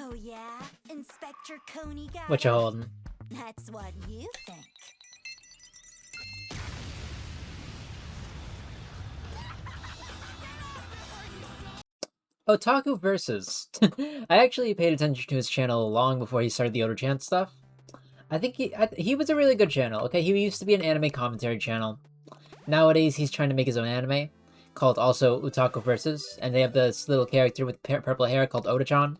Oh yeah? Inspector Coney got What you it? holding? That's what you think. Otaku-vs. I actually paid attention to his channel long before he started the Oto-chan stuff. I think he was a really good channel, okay? He used to be an anime commentary channel. Nowadays, he's trying to make his own anime, called also Otaku-vs, and they have this little character with purple hair called Oto-chan.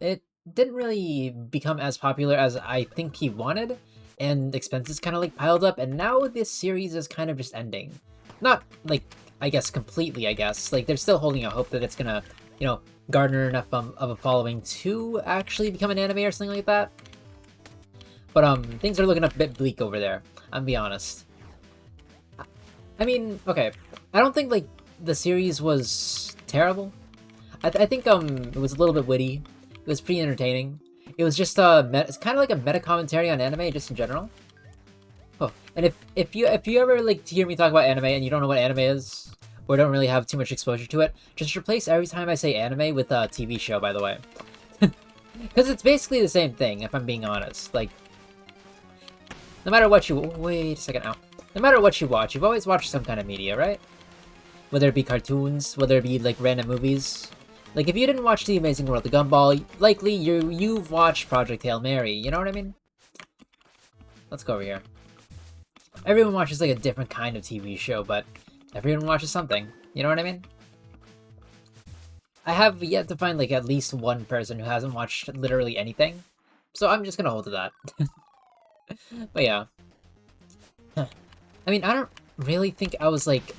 It didn't really become as popular as I think he wanted, and expenses kind of like piled up, and now this series is kind of just ending. Not, like, I guess completely, I guess. Like, they're still holding out hope that it's gonna, you know, garner enough of a following to actually become an anime or something like that. But, things are looking a bit bleak over there, I'll be honest. I mean, okay, I don't think, like, the series was terrible. I think, it was a little bit witty. It was pretty entertaining. It was just, it's kind of like a meta commentary on anime, just in general. Oh, and if you ever, like, hear me talk about anime and you don't know what anime is, or don't really have too much exposure to it, just replace every time I say anime with a TV show, by the way. Because it's basically the same thing, if I'm being honest. Like, no matter what you... Wait a second now. No matter what you watch, you've always watched some kind of media, right? Whether it be cartoons, whether it be, like, random movies. Like, if you didn't watch The Amazing World of Gumball, likely you've watched Project Hail Mary, you know what I mean? Let's go over here. Everyone watches, like, a different kind of TV show, but everyone watches something, you know what I mean? I have yet to find, like, at least one person who hasn't watched literally anything, so I'm just gonna hold to that. But yeah. I mean, I don't really think I was, like,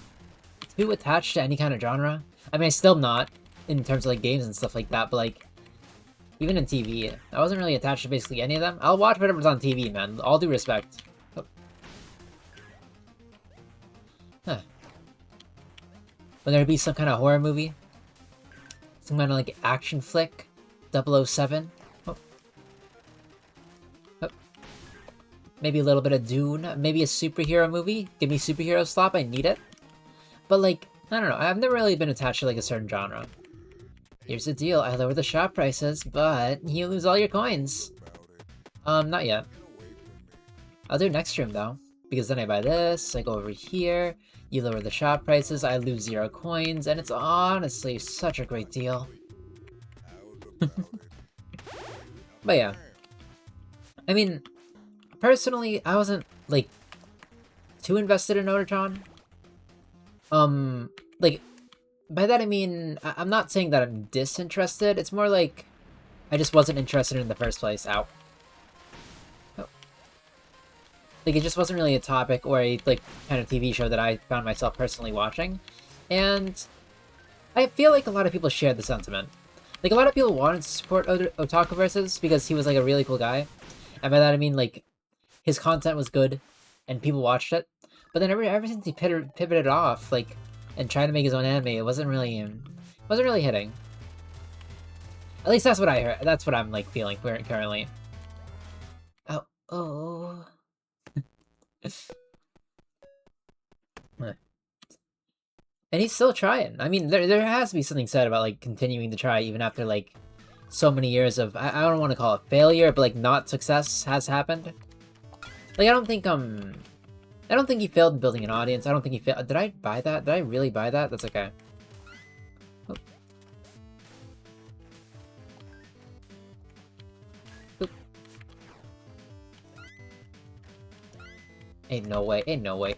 too attached to any kind of genre. I mean, I'm still not, in terms of, like, games and stuff like that, but, like, even in TV, I wasn't really attached to basically any of them. I'll watch whatever's on TV, man. All due respect. Oh. Huh. Will there be some kind of horror movie? Some kind of, like, action flick? 007? Oh. Oh. Maybe a little bit of Dune? Maybe a superhero movie? Give me superhero slop, I need it. But, like, I don't know. I've never really been attached to, like, a certain genre. Here's the deal. I lower the shop prices, but you lose all your coins. Not yet. I'll do it next stream, though. Because then I buy this, I go over here, you lower the shop prices, I lose 0 coins, and it's honestly such a great deal. But yeah. I mean, personally, I wasn't, like, too invested in Otaku. Like, by that I mean, I'm not saying that I'm disinterested, it's more like I just wasn't interested in the first place. Ow. Oh. Like, it just wasn't really a topic or a, like, kind of TV show that I found myself personally watching. And I feel like a lot of people shared the sentiment. Like, a lot of people wanted to support Otaku-vs because he was, like, a really cool guy. And by that I mean, like, his content was good and people watched it. But then ever since he pivoted off, like, and tried to make his own anime, it wasn't really hitting. At least that's what I heard. That's what I'm, like, feeling currently. Oh. And he's still trying. I mean, there has to be something said about, like, continuing to try even after, like, so many years of, I don't want to call it failure, but, like, not success has happened. Like, I don't think he failed in building an audience. I don't think he failed. Did I buy that? Did I really buy that? That's okay. Oh. Oop. Ain't no way. Ain't no way.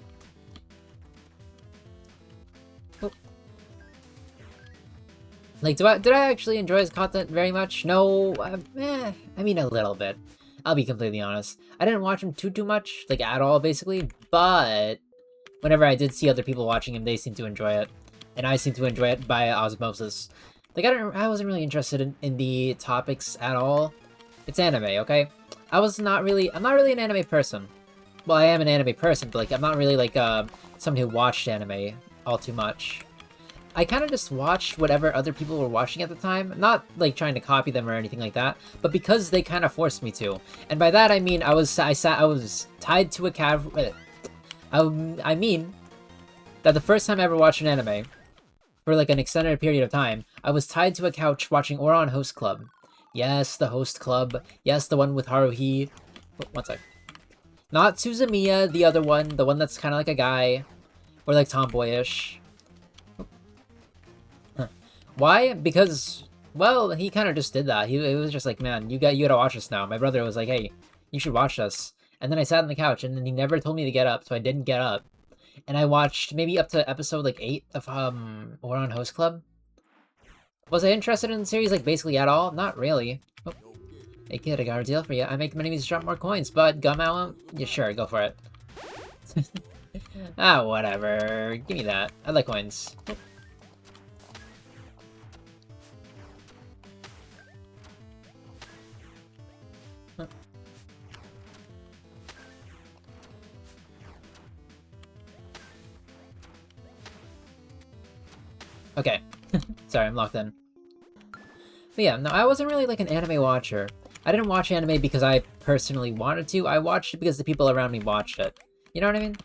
Oh. Like, did I actually enjoy his content very much? No. I mean, a little bit. I'll be completely honest. I didn't watch him too much, like, at all, basically, but whenever I did see other people watching him, they seemed to enjoy it, and I seemed to enjoy it by osmosis. Like, I wasn't really interested in the topics at all. It's anime, okay? I'm not really an anime person. Well, I am an anime person, but, like, I'm not really, like, someone who watched anime all too much. I kind of just watched whatever other people were watching at the time, not, like, trying to copy them or anything like that, but because they kind of forced me to. And by that I mean I was tied to a I mean that the first time I ever watched an anime, for, like, an extended period of time, I was tied to a couch watching Ouran Host Club. Yes, the host club. Yes, the one with Haruhi. Oh, one sec. Not Suzumiya, the other one. The one that's kind of like a guy. Or like tomboyish. Huh. Why? Because, well, he kind of just did that. He was just like, man, you gotta watch this now. My brother was like, hey, you should watch this. And then I sat on the couch, and then he never told me to get up, so I didn't get up. And I watched maybe up to episode like 8 of Oran Host Club. Was I interested in the series like basically at all? Not really. Oh. Hey kid, I got a deal for you. I make my enemies drop more coins, but Gummo, yeah, sure, go for it. Ah, whatever. Give me that. I like coins. Oh. Huh. Okay. Sorry, I'm locked in. But yeah, no, I wasn't really like an anime watcher. I didn't watch anime because I personally wanted to. I watched it because the people around me watched it. You know what I mean?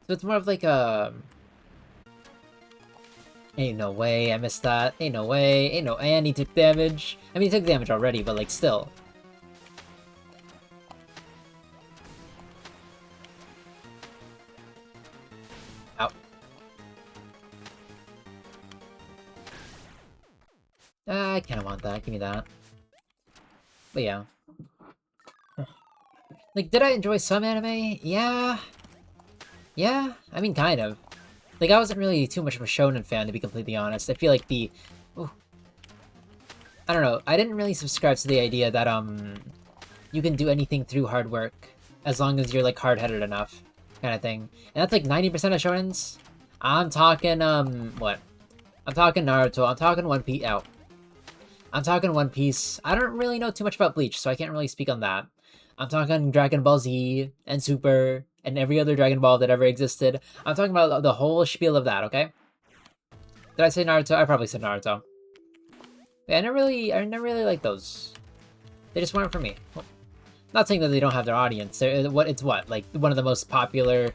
So it's more of like a... Ain't no way, I missed that. Ain't no way, ain't no... And he took damage. I mean, he took damage already, but like, still. Ow. I kinda want that, give me that. But yeah. Like, did I enjoy some anime? Yeah. Yeah, I mean, kind of. Like, I wasn't really too much of a shonen fan, to be completely honest. I feel like the... Ooh. I don't know, I didn't really subscribe to the idea that, you can do anything through hard work, as long as you're, like, hard-headed enough, kind of thing. And that's, like, 90% of shonens. I'm talking, what? I'm talking Naruto, I'm talking One Piece, ow. I'm talking One Piece. I don't really know too much about Bleach, so I can't really speak on that. I'm talking Dragon Ball Z, and Super, and every other Dragon Ball that ever existed. I'm talking about the whole spiel of that, okay? Did I say Naruto? I probably said Naruto. Yeah, I never really liked those. They just weren't for me. Well, not saying that they don't have their audience. It's what? Like, one of the most popular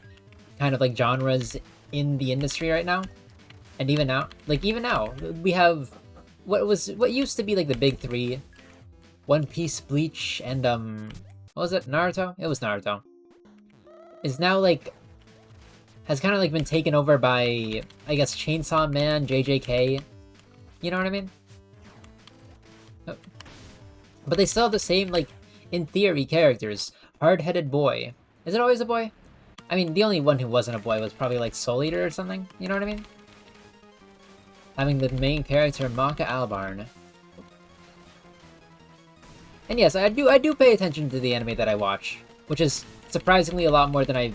kind of, like, genres in the industry right now? And even now? Like, even now, we have... What used to be, like, the big three. One Piece, Bleach, and, what was it? Naruto? It was Naruto. Is now, like... Has kind of, like, been taken over by, I guess, Chainsaw Man, JJK. You know what I mean? But they still have the same, like, in theory, characters. Hard-headed boy. Is it always a boy? I mean, the only one who wasn't a boy was probably, like, Soul Eater or something. You know what I mean? Having the main character, Maka Albarn. And yes, I do pay attention to the anime that I watch. Which is surprisingly a lot more than I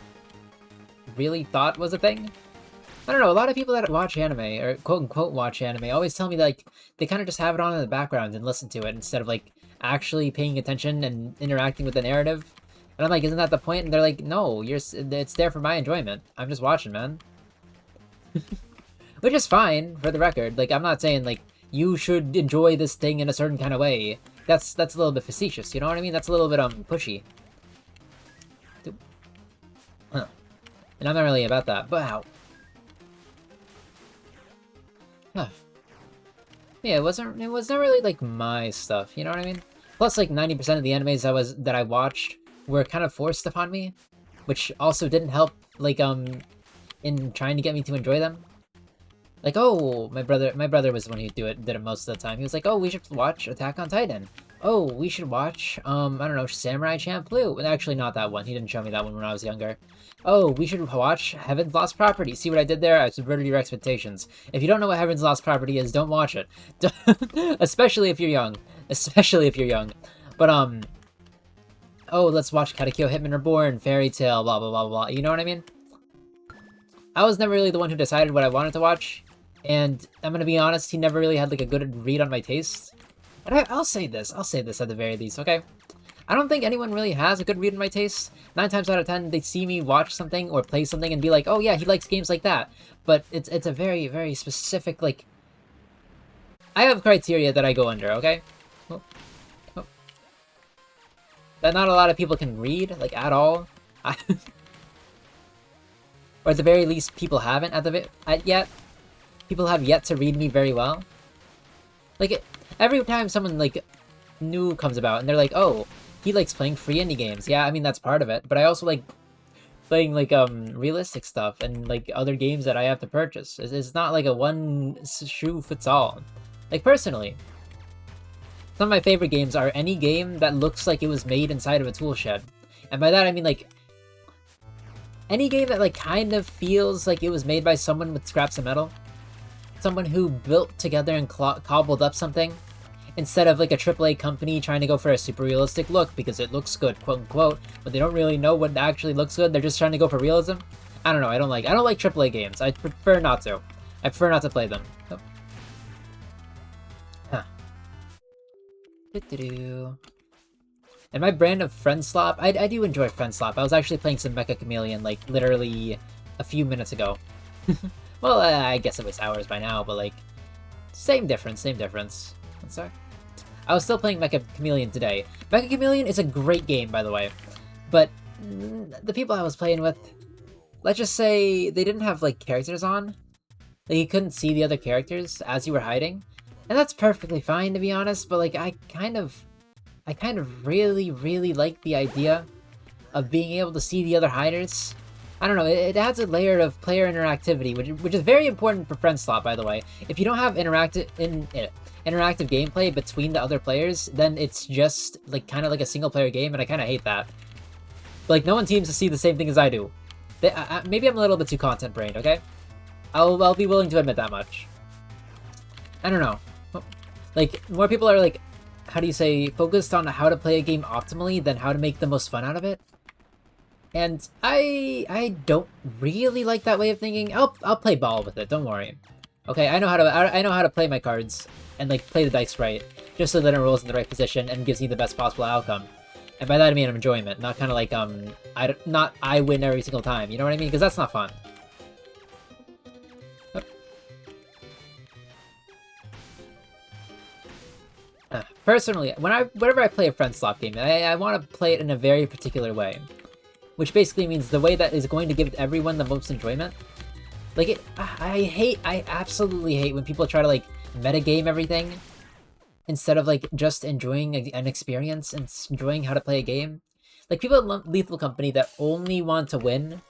really thought was a thing. I don't know, a lot of people that watch anime, or quote-unquote watch anime, always tell me that, like, they kind of just have it on in the background and listen to it instead of, like, actually paying attention and interacting with the narrative. And I'm like, isn't that the point? And they're like, no, it's there for my enjoyment. I'm just watching, man. Which is fine, for the record. Like, I'm not saying, like, you should enjoy this thing in a certain kind of way. That's a little bit facetious, you know what I mean? That's a little bit, pushy. Huh. And I'm not really about that, but how? Huh. Yeah, it wasn't really, like, my stuff, you know what I mean? Plus, like, 90% of the animes that I watched were kind of forced upon me, which also didn't help, like, in trying to get me to enjoy them. Like, oh, my brother was the one who did it most of the time. He was like, oh, we should watch Attack on Titan. Oh, we should watch, I don't know, Samurai Champloo. Actually, not that one. He didn't show me that one when I was younger. Oh, we should watch Heaven's Lost Property. See what I did there? I subverted your expectations. If you don't know what Heaven's Lost Property is, don't watch it. Especially if you're young. Especially if you're young. But, oh, let's watch Katekyo Hitman Reborn, Fairy Tail, blah, blah, blah, blah. You know what I mean? I was never really the one who decided what I wanted to watch. And I'm gonna be honest, he never really had, like, a good read on my taste. And I'll say this at the very least, okay? I don't think anyone really has a good read on my taste. 9 times out of 10, they see me watch something or play something and be like, oh yeah, he likes games like that. But it's a very, very specific, like... I have criteria that I go under, okay? Oh. Oh. That not a lot of people can read, like, at all. Or at the very least, people haven't yet. People have yet to read me very well. Like, Every time someone, like, new comes about, and they're like, oh, he likes playing free indie games. Yeah, I mean, that's part of it, but I also like playing, like, realistic stuff and, like, other games that I have to purchase. It's not like a one-shoe-fits-all. Like, personally, some of my favorite games are any game that looks like it was made inside of a tool shed. And by that, I mean, like, any game that, like, kind of feels like it was made by someone with scraps of metal. Someone who built together and cobbled up something, instead of, like, a AAA company trying to go for a super realistic look because it looks good, quote-unquote, but they don't really know what actually looks good. They're just trying to go for realism. I don't know. I don't like AAA games. I prefer not to. I prefer not to play them. Oh. Huh. And my brand of Friend Slop, I do enjoy Friend Slop. I was actually playing some Mecha Chameleon, like, literally a few minutes ago. Well, I guess it was hours by now, but, like, same difference, same difference. One sec. I was still playing Mecha Chameleon today. Mecha Chameleon is a great game, by the way. But the people I was playing with, let's just say they didn't have, like, characters on. Like, you couldn't see the other characters as you were hiding. And that's perfectly fine, to be honest, but, like, I kind of really, really like the idea of being able to see the other hiders. I don't know, it adds a layer of player interactivity, which is very important for Friend Slot, by the way. If you don't have interactive gameplay between the other players, then it's just, like, kind of like a single-player game, and I kind of hate that. Like, no one seems to see the same thing as I do. Maybe I'm a little bit too content-brained, okay? I'll be willing to admit that much. I don't know. Like, more people are, like, how do you say, focused on how to play a game optimally than how to make the most fun out of it. And I don't really like that way of thinking. I'll play ball with it, don't worry. Okay, I know how to play my cards and, like, play the dice right, just so that it rolls in the right position and gives me the best possible outcome. And by that I mean enjoyment, not kind of like I win every single time. You know what I mean? Because that's not fun. Personally, whenever I play a Friend Slop game, I want to play it in a very particular way. Which basically means the way that is going to give everyone the most enjoyment. Like, I absolutely hate when people try to, like, metagame everything instead of, like, just enjoying an experience and enjoying how to play a game. Like, people at Lethal Company that only want to win,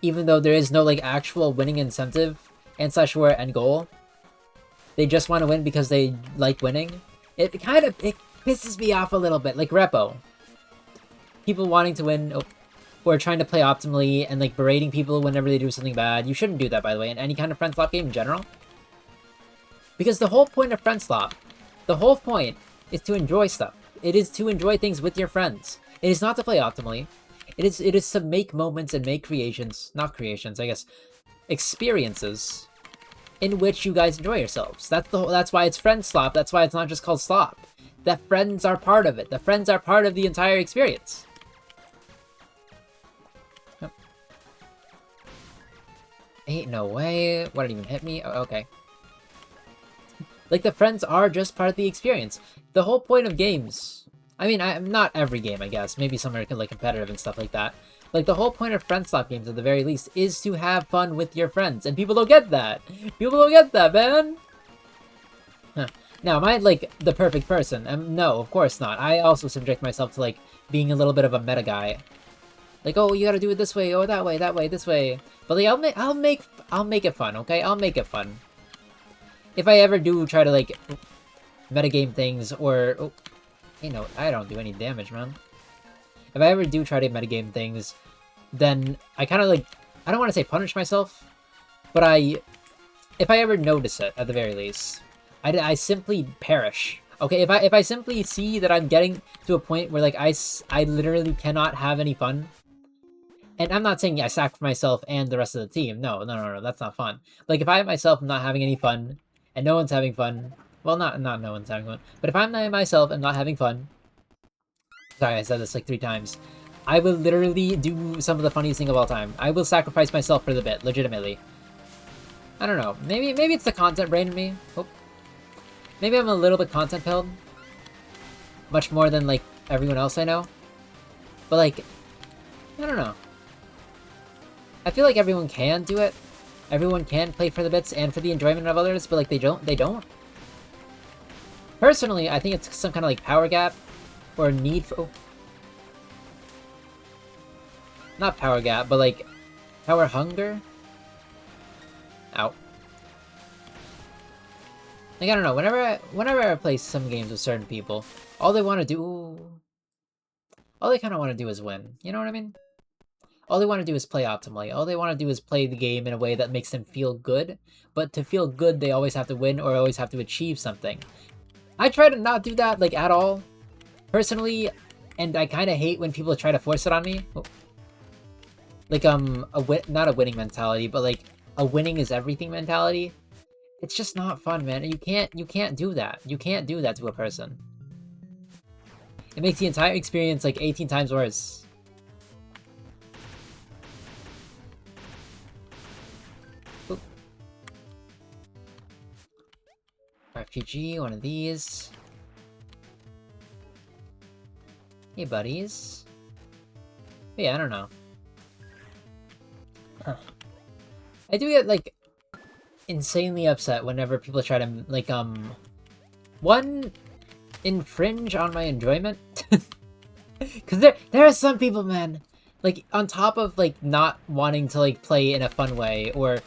even though there is no, like, actual winning incentive and /or end goal. They just want to win because they like winning. It pisses me off a little bit, like Repo. People wanting to win, or trying to play optimally, and, like, berating people whenever they do something bad. You shouldn't do that, by the way, in any kind of Friend Slop game in general. Because the whole point of Friend Slop, the whole point is to enjoy stuff. It is to enjoy things with your friends. It is not to play optimally. It is to make moments and make not creations, I guess, experiences in which you guys enjoy yourselves. That's why it's Friend Slop. That's why it's not just called Slop. The friends are part of it. The friends are part of the entire experience. Yep. Ain't no way. What, didn't even hit me? Oh, okay. Like, the friends are just part of the experience. The whole point of games... I mean, not every game, I guess. Maybe some are, like, competitive and stuff like that. Like, the whole point of Friend Slop games, at the very least, is to have fun with your friends. And people don't get that. People don't get that, man. Huh. Now, am I, like, the perfect person? No, of course not. I also subject myself to, like, being a little bit of a meta guy. Like, oh, you gotta do it this way, oh, that way, this way. But, like, I'll make it fun, okay? I'll make it fun. If I ever do try to, like, metagame things, or... Oh, you know, I don't do any damage, man. If I ever do try to metagame things, then I kind of, like... I don't want to say punish myself, but if I ever notice it, at the very least, I simply perish. Okay, if I simply see that I'm getting to a point where, like, I literally cannot have any fun, and I'm not saying I sacrifice myself and the rest of the team. No, that's not fun. Like, if I myself am not having any fun, and no one's having fun, well, not no one's having fun, but if I'm myself and not having fun, sorry, I said this like 3 times, I will literally do some of the funniest thing of all time. I will sacrifice myself for the bit, legitimately. I don't know. Maybe it's the content brain in me. Oh. Maybe I'm a little bit content pilled. Much more than, like, everyone else I know. But, like, I don't know. I feel like everyone can do it. Everyone can play for the bits and for the enjoyment of others, but, like, they don't. Personally, I think it's some kind of like power gap or need for... Oh. Not power gap, but like power hunger? Ow. Like, I don't know, whenever I play some games with certain people, all they want to do... All they kind of want to do is win. You know what I mean? All they want to do is play optimally. All they want to do is play the game in a way that makes them feel good. But to feel good, they always have to win or always have to achieve something. I try to not do that, like, at all. Personally, and I kind of hate when people try to force it on me. Oh. Like, not a winning mentality, but like, a winning is everything mentality. It's just not fun, man. You can't do that. You can't do that to a person. It makes the entire experience like 18 times worse. Oop. RPG, one of these. Hey, buddies. But yeah, I don't know. Huh. I do get, like, insanely upset whenever people try to, like, one, infringe on my enjoyment. Because there are some people, man, like, on top of, like, not wanting to, like, play in a fun way, or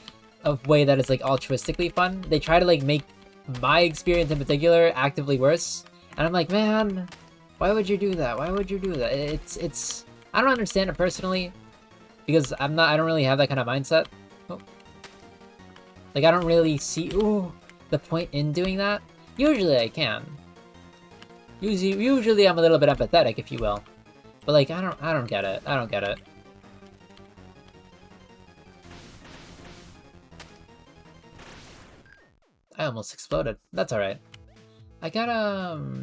a way that is, like, altruistically fun, they try to, like, make my experience in particular actively worse. And I'm like, man, why would you do that? Why would you do that? It's... I don't understand it personally, because I don't really have that kind of mindset. Oh. Like, I don't really see, the point in doing that. Usually I can. Usually I'm a little bit empathetic, if you will. But like, I don't get it. I don't get it. I almost exploded. That's alright. I got,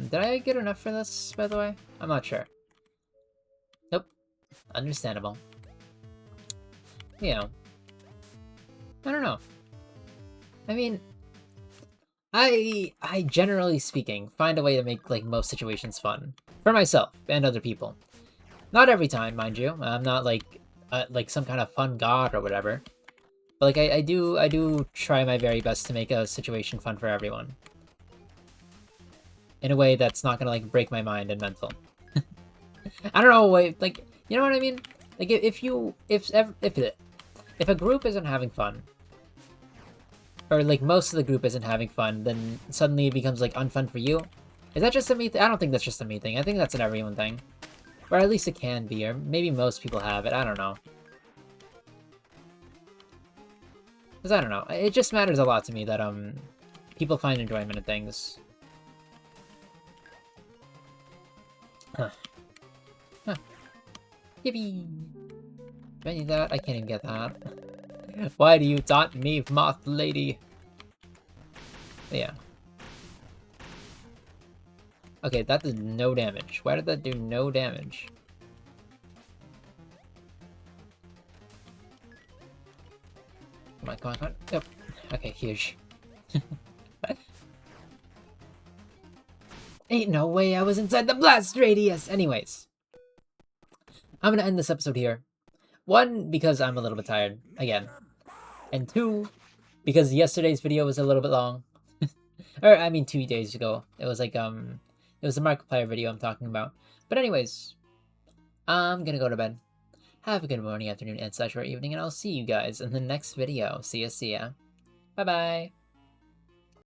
did I get enough for this, by the way? I'm not sure. Nope. Understandable. You know. I don't know. I mean, I generally speaking, find a way to make, like, most situations fun. For myself, and other people. Not every time, mind you. I'm not, like some kind of fun god or whatever. But, like, I do try my very best to make a situation fun for everyone. In a way that's not gonna, like, break my mind and mental. I don't know, like, you know what I mean? Like, if a group isn't having fun, or like most of the group isn't having fun, then suddenly it becomes like unfun for you. Is that just a me thing? I don't think that's just a me thing. I think that's an everyone thing. Or at least it can be, or maybe most people have it. I don't know. Because I don't know. It just matters a lot to me that people find enjoyment in things. Huh. Huh. Yippee! Do I need that? I can't even get that. Why do you taunt me, moth lady? But yeah. Okay, that did no damage. Why did that do no damage? Come on, come on, come on. Yep. Okay, huge. Ain't no way I was inside the blast radius! Anyways. I'm gonna end this episode here. One, because I'm a little bit tired, again. And two, because yesterday's video was a little bit long. Or, I mean, 2 days ago. It was like, it was the Markiplier video I'm talking about. But anyways, I'm gonna go to bed. Have a good morning, afternoon, and/or evening, and I'll see you guys in the next video. See ya, see ya. Bye-bye.